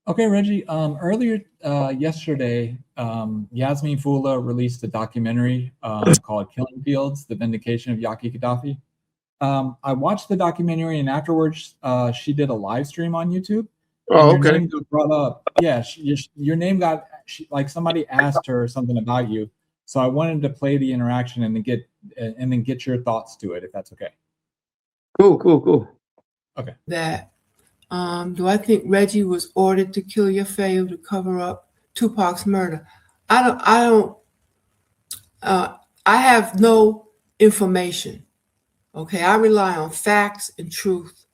Okay, Reggie. Earlier yesterday, Yaasmyn Fula released a documentary called "Killing Fields: The Vindication of Yaki Kadafi." I watched the documentary, and afterwards, she did a live stream on YouTube, and Oh, your okay. name got brought up. Yeah, your name got like somebody asked her something about you. So I wanted to play the interaction and then get your thoughts to it, if that's okay. Cool, cool, cool. Okay. That do I think Reggie was ordered to kill your failed to cover up Tupac's murder? I don't. I have no information. Okay, I rely on facts and truth,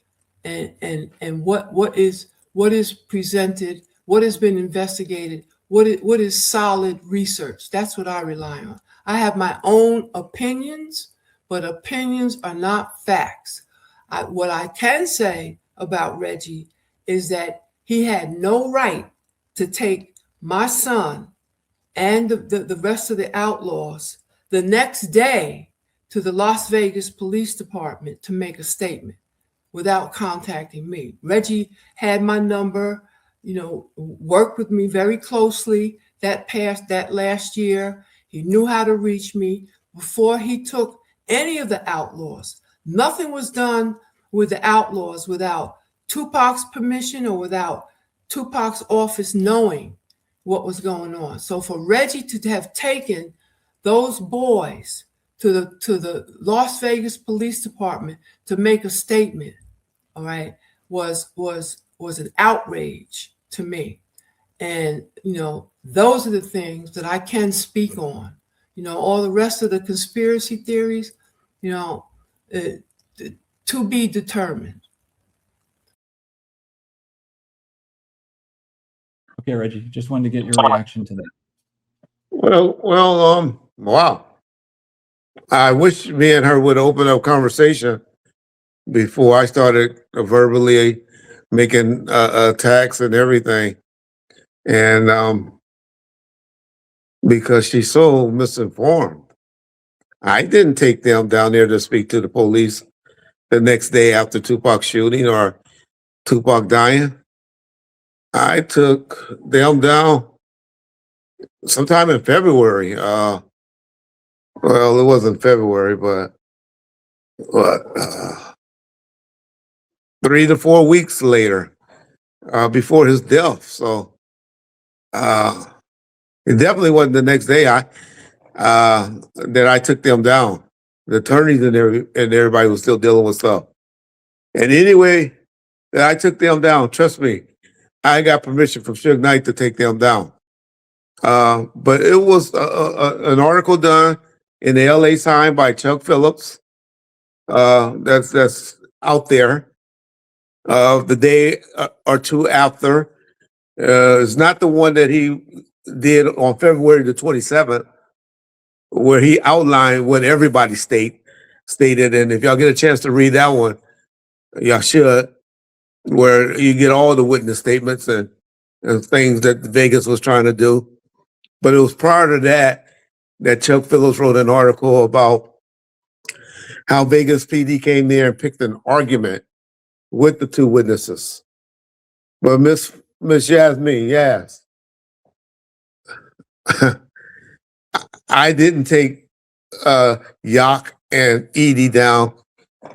and what is presented, what has been investigated, what is solid research. That's what I rely on. I have my own opinions, but opinions are not facts. What I can say about Reggie is that he had no right to take my son and the rest of the outlaws the next day to the Las Vegas Police Department to make a statement without contacting me. Reggie had my number, worked with me very closely that last year. He knew how to reach me before he took any of the outlaws. Nothing was done with the outlaws without Tupac's permission or without Tupac's office knowing what was going on. So for Reggie to have taken those boys to the Las Vegas Police Department to make a statement, all right, was an outrage to me. And those are the things that I can speak on. All the rest of the conspiracy theories, to be determined. Okay, Reggie. Just wanted to get your reaction to that. Wow. I wish me and her would open up conversation before I started verbally making attacks and everything. And because she's so misinformed. I didn't take them down there to speak to the police the next day after Tupac shooting or Tupac dying. I took them down sometime in February. Well, it wasn't February, but what, 3 to 4 weeks later, before his death. So it definitely wasn't the next day that I took them down. The attorneys and everybody was still dealing with stuff. And anyway, that I took them down. Trust me, I got permission from Suge Knight to take them down. But it was an article done in the LA Times by Chuck Phillips. That's out there. The day or two after, it's not the one that he did on February the 27th, where he outlined what everybody stated. And if y'all get a chance to read that one, y'all should, where you get all the witness statements and things that Vegas was trying to do. But it was prior to that Chuck Phillips wrote an article about how Vegas PD came there and picked an argument with the two witnesses. But Miss Yaasmyn, yes, I didn't take Yak and Edie down,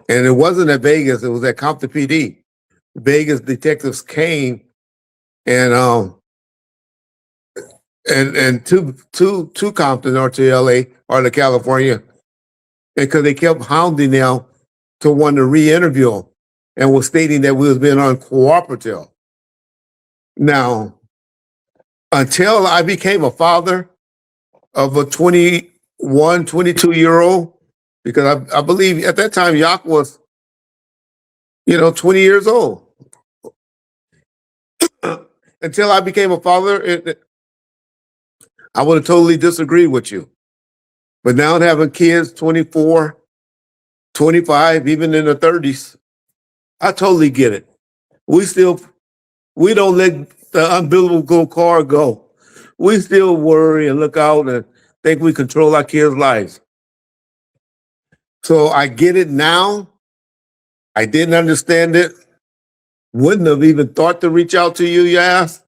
and it wasn't at Vegas; it was at Compton PD. Vegas detectives came and to Compton or to LA or to California, because they kept hounding them to want to re-interview them and was stating that we was being uncooperative. Now, until I became a father of a 21, 22-year-old, because I believe at that time Yak was, 20 years old. Until I became a father, I would have totally disagreed with you. But now having kids 24, 25, even in their 30s, I totally get it. We don't let the umbilical cord go. We still worry and look out and think we control our kids' lives. So I get it now. I didn't understand it. Wouldn't have even thought to reach out to you, Yas.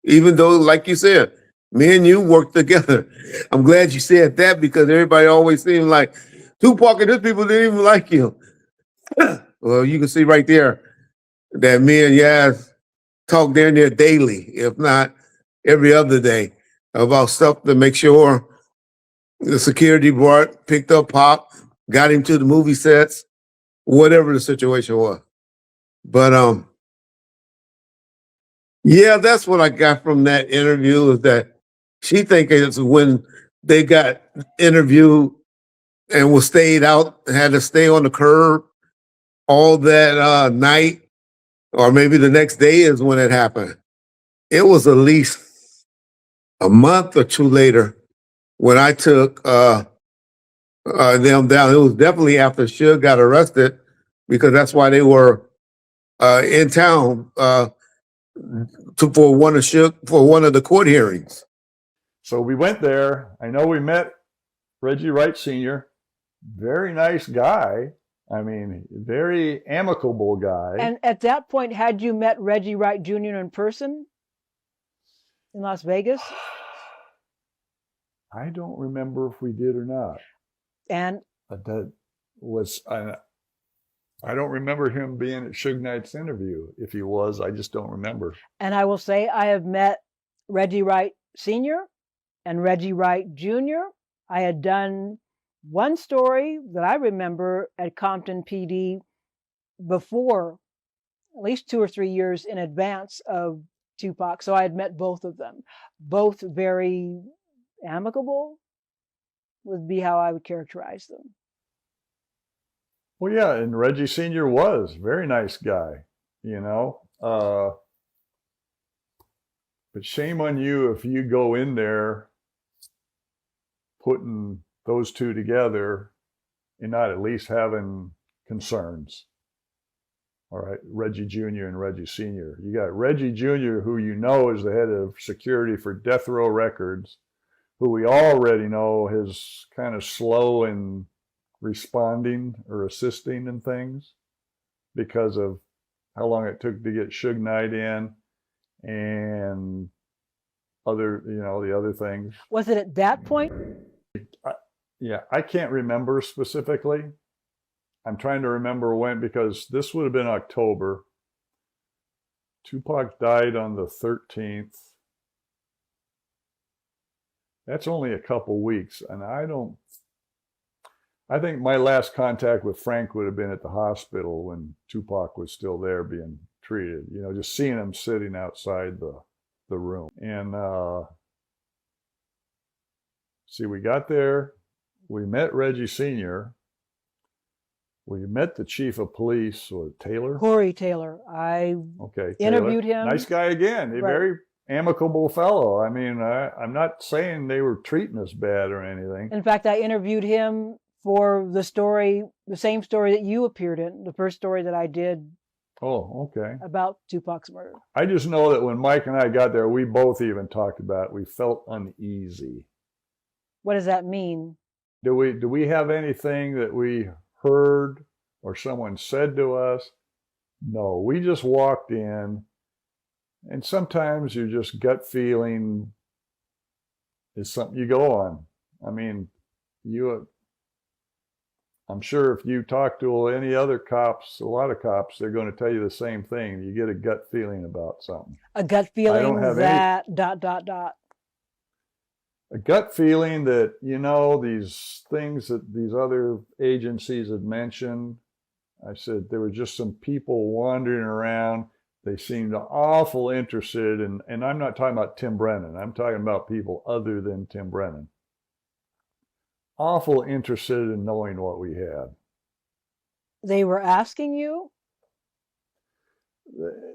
even though, like you said, me and you work together. I'm glad you said that because everybody always seems like Tupac and these people didn't even like you. Well, you can see right there that me and Yaz talk there and there daily, if not every other day, about stuff to make sure the security picked up Pop, got him to the movie sets, whatever the situation was. But yeah, that's what I got from that interview is that she think it's when they got interviewed and was stayed out, had to stay on the curb all that night, or maybe the next day is when it happened. It was at least a month or two later when I took them down. It was definitely after Suge got arrested because that's why they were in town for one of the court hearings. So we went there. I know we met Reggie Wright Sr., very nice guy. I mean, very amicable guy. And at that point, had you met Reggie Wright Jr. in person in Las Vegas? I don't remember if we did or not. And That was, I don't remember him being at Suge Knight's interview. If he was, I just don't remember. and I will say I have met Reggie Wright Sr. and Reggie Wright Jr. I had done one story that I remember at Compton PD before, at least 2 or 3 years in advance of Tupac. So I had met both of them. Both very amicable would be how I would characterize them. Well, yeah, and Reggie Sr. was a very nice guy, you know. But shame on you if you go in there putting those two together and not at least having concerns. All right, Reggie Jr. and Reggie Sr. You got Reggie Jr., who you know is the head of security for Death Row Records, who we already know is kind of slow in responding or assisting in things because of how long it took to get Suge Knight in and other, you know, the other things. Was it at that point? Yeah, I can't remember specifically. I'm trying to remember when, because this would have been October. Tupac died on the 13th. That's only a couple weeks, and I think my last contact with Frank would have been at the hospital when Tupac was still there being treated. You know, just seeing him sitting outside the room. And see, we got there. We met Reggie Sr. We met the chief of police, or Taylor. Corey Taylor. I interviewed him. Nice guy again. A very amicable fellow. I mean, I'm not saying they were treating us bad or anything. In fact, I interviewed him for the story, the same story that you appeared in, the first story that I did. Oh, okay. About Tupac's murder. I just know that when Mike and I got there, we both even talked about it. We felt uneasy. What does that mean? Do we have anything that we heard or someone said to us? No, we just walked in, and sometimes your just gut feeling is something you go on. I mean, I'm sure if you talk to any other cops, a lot of cops, they're going to tell you the same thing. You get a gut feeling about something. A gut feeling I don't have that ... A gut feeling that, you know, these things that these other agencies had mentioned, I said there were just some people wandering around. They seemed awful interested in, and I'm not talking about Tim Brennan. I'm talking about people other than Tim Brennan. Awful interested in knowing what we had. They were asking you?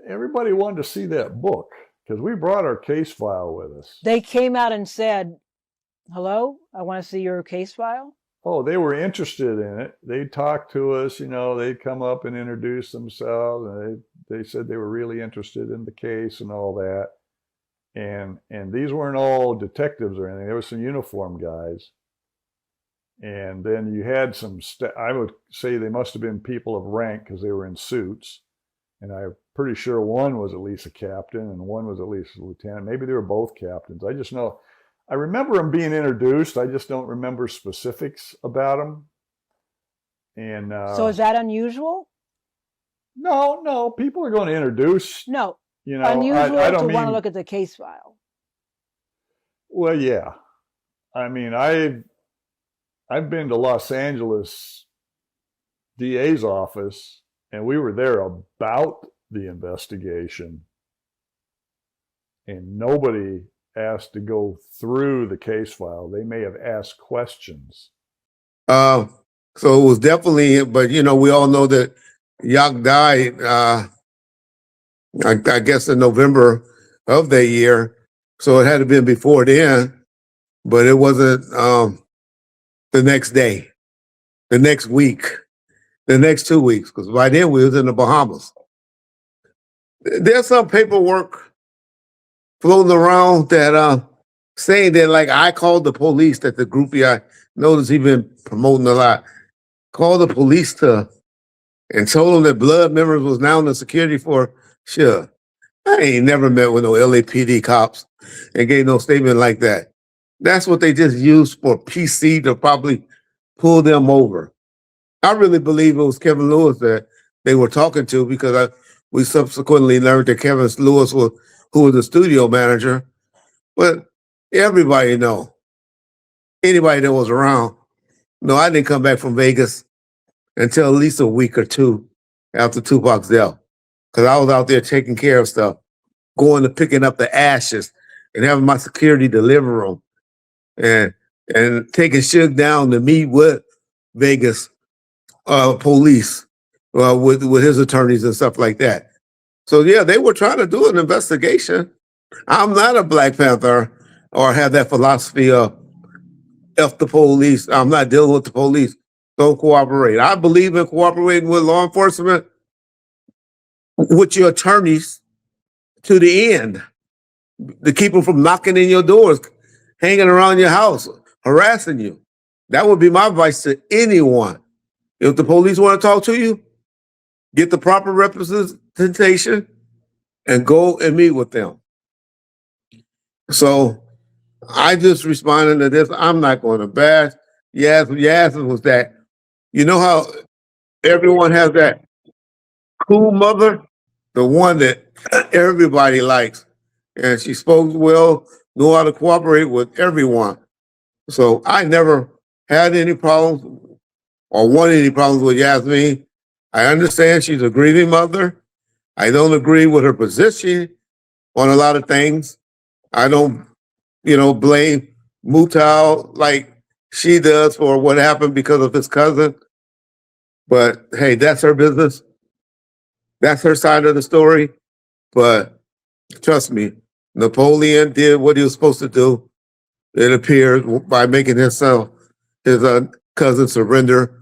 Everybody wanted to see that book because we brought our case file with us. They came out and said, hello, I want to see your case file? Oh, they were interested in it. They'd talk to us, you know, they'd come up and introduce themselves, and they said they were really interested in the case and all that. And these weren't all detectives or anything. There were some uniformed guys. And then you had some, I would say they must have been people of rank because they were in suits. and I'm pretty sure one was at least a captain and one was at least a lieutenant. Maybe they were both captains. I just know, I remember them being introduced. I just don't remember specifics about them. And So is that unusual? no, people are going to introduce. No, You know, unusual I to don't want to mean. look at the case file. Well, yeah. I mean, I've been to Los Angeles DA's office, and we were there about the investigation, and nobody asked to go through the case file. They may have asked questions. So it was definitely, but we all know that Yak died, I guess in November of that year. So it had to been before then, but it wasn't the next day, the next week, the next 2 weeks, because by then we was in the Bahamas. There's some paperwork floating around that saying that, like, I called the police, that the groupie I noticed he been promoting a lot, called the police and told them that Blood Members was now in the security for sure. I ain't never met with no LAPD cops and gave no statement like that. That's what they just used for PC to probably pull them over. I really believe it was Kevin Lewis that they were talking to, because we subsequently learned that Kevin Lewis who was the studio manager. But everybody know, anybody that was around, no, I didn't come back from Vegas until at least a week or two after Tupac's death, because I was out there taking care of stuff, going to picking up the ashes and having my security deliver them, and taking Suge down to meet with Vegas police with his attorneys and stuff like that. So yeah, they were trying to do an investigation. I'm not a Black Panther or have that philosophy of F the police. I'm not dealing with the police. Don't cooperate. I believe in cooperating with law enforcement, with your attorneys to the end, to keep them from knocking in your doors, hanging around your house, harassing you. That would be my advice to anyone. If the police want to talk to you, get the proper representation and go and meet with them. So I just responded to this. I'm not going to bash. Yaasmyn was that. You know how everyone has that cool mother? The one that everybody likes. And she spoke well, knew how to cooperate with everyone. So I never had any problems or wanted any problems with Yaasmyn. I understand she's a grieving mother. I don't agree with her position on a lot of things. I don't, blame Mutal like she does for what happened because of his cousin. But hey, that's her business. That's her side of the story. But trust me, Napoleon did what he was supposed to do. It appears by making his cousin surrender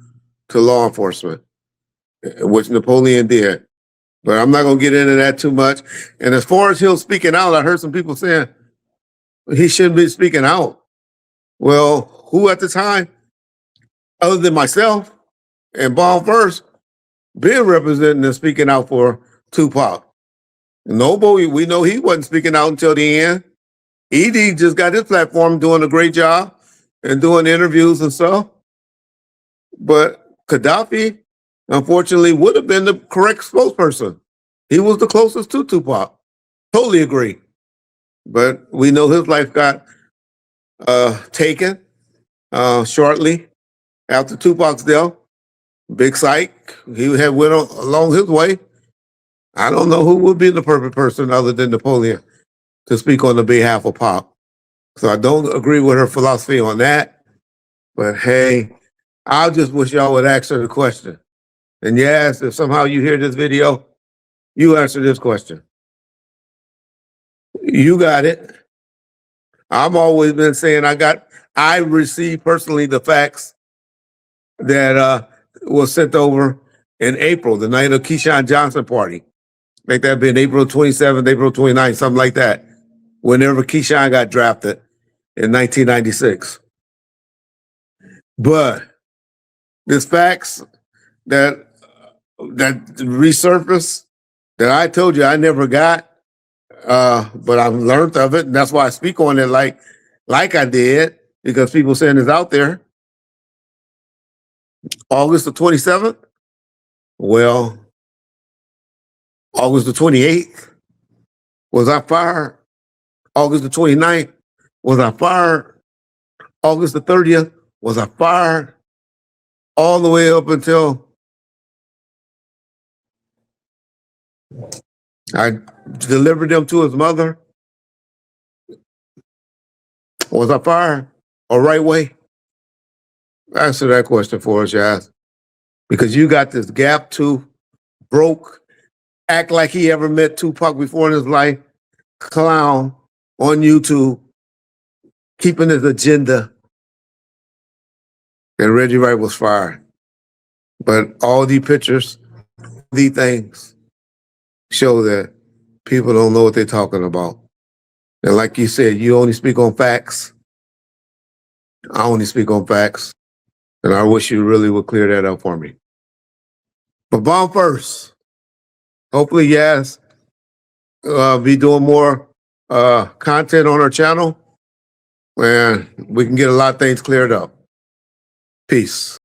to law enforcement, which Napoleon did. But I'm not going to get into that too much. And as far as him speaking out, I heard some people saying he shouldn't be speaking out. Well, who at the time, other than myself and Bon First, been representing and speaking out for Tupac? Nobody, we know he wasn't speaking out until the end. Edie just got his platform doing a great job and doing interviews and stuff. But Kadafi, unfortunately, would have been the correct spokesperson. He was the closest to Tupac. Totally agree. But we know his life got taken shortly after Tupac's death. Big Psych, he had went along his way. I don't know who would be the perfect person other than Napoleon to speak on the behalf of Pac. So I don't agree with her philosophy on that. But hey, I just wish y'all would ask her the question. And yes, if somehow you hear this video, you answer this question. You got it. I've always been saying I received personally the facts that was sent over in April, the night of Keyshawn Johnson party. Make that been April 27th, April 29th, something like that. Whenever Keyshawn got drafted in 1996. But there's facts that resurface that I told you I never got, but I've learned of it, and that's why I speak on it like I did, because people saying it's out there. August the 27th? Well, August the 28th, was I fired? August the 29th, was I fired? August the 30th, was I fired? All the way up until I delivered them to his mother. Was I fired? Or right way? Answer that question for us, Yas. Because you got this gap tooth, broke, act like he ever met Tupac before in his life, clown on YouTube, keeping his agenda. And Reggie Wright was fired. But all these pictures, these things show that people don't know what they're talking about. And like you said, you only speak on facts. I only speak on facts. And I wish you really would clear that up for me. But bomb first. Hopefully, yes, be doing more content on our channel. And we can get a lot of things cleared up. Peace.